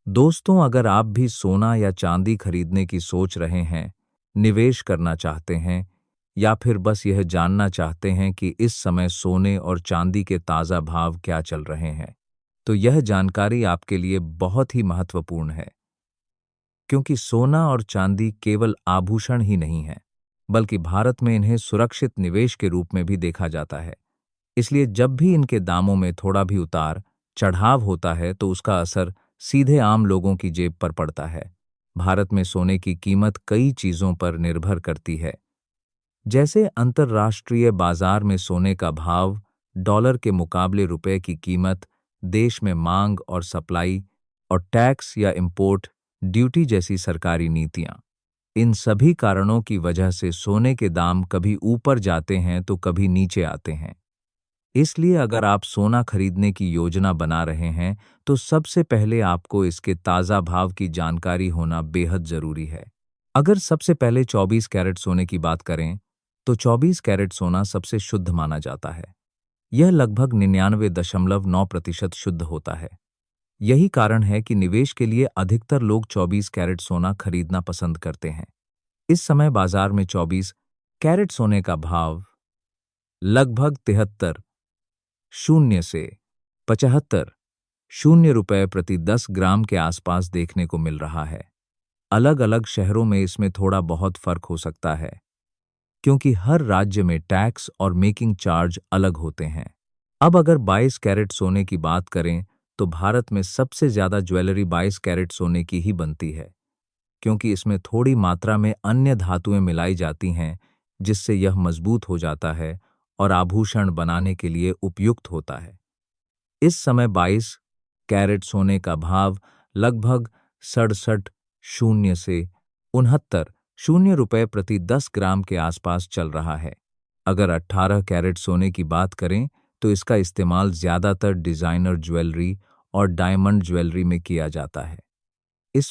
दोस्तों, अगर आप भी सोना या चांदी खरीदने की सोच रहे हैं, निवेश करना चाहते हैं या फिर बस यह जानना चाहते हैं कि इस समय सोने और चांदी के ताज़ा भाव क्या चल रहे हैं, तो यह जानकारी आपके लिए बहुत ही महत्वपूर्ण है। क्योंकि सोना और चांदी केवल आभूषण ही नहीं है, बल्कि भारत में इन्हें सुरक्षित निवेश के रूप में भी देखा जाता है। इसलिए जब भी इनके दामों में थोड़ा भी उतार चढ़ाव होता है, तो उसका असर सीधे आम लोगों की जेब पर पड़ता है। भारत में सोने की कीमत कई चीजों पर निर्भर करती है, जैसे अंतर्राष्ट्रीय बाजार में सोने का भाव, डॉलर के मुकाबले रुपए की कीमत, देश में मांग और सप्लाई, और टैक्स या इंपोर्ट ड्यूटी जैसी सरकारी नीतियां। इन सभी कारणों की वजह से सोने के दाम कभी ऊपर जाते हैं तो कभी नीचे आते हैं। इसलिए अगर आप सोना खरीदने की योजना बना रहे हैं, तो सबसे पहले आपको इसके ताज़ा भाव की जानकारी होना बेहद ज़रूरी है। अगर सबसे पहले 24 कैरेट सोने की बात करें, तो 24 कैरेट सोना सबसे शुद्ध माना जाता है। यह लगभग 99.9% शुद्ध होता है। यही कारण है कि निवेश के लिए अधिकतर लोग 24 कैरेट सोना खरीदना पसंद करते हैं। इस समय बाजार में 24 कैरेट सोने का भाव लगभग 73 शून्य से 75 शून्य रुपए प्रति 10 ग्राम के आसपास देखने को मिल रहा है। अलग अलग शहरों में इसमें थोड़ा बहुत फर्क हो सकता है, क्योंकि हर राज्य में टैक्स और मेकिंग चार्ज अलग होते हैं। अब अगर 22 कैरेट सोने की बात करें, तो भारत में सबसे ज्यादा ज्वेलरी 22 कैरेट सोने की ही बनती है, क्योंकि इसमें थोड़ी मात्रा में अन्य धातुएं मिलाई जाती हैं, जिससे यह मजबूत हो जाता है और आभूषण बनाने के लिए उपयुक्त होता है। इस समय 22 कैरेट सोने का भाव लगभग 67 शून्य से 69 शून्य रुपए प्रति 10 ग्राम के आसपास चल रहा है। अगर 18 कैरेट सोने की बात करें, तो इसका इस्तेमाल ज्यादातर डिजाइनर ज्वेलरी और डायमंड ज्वेलरी में किया जाता है।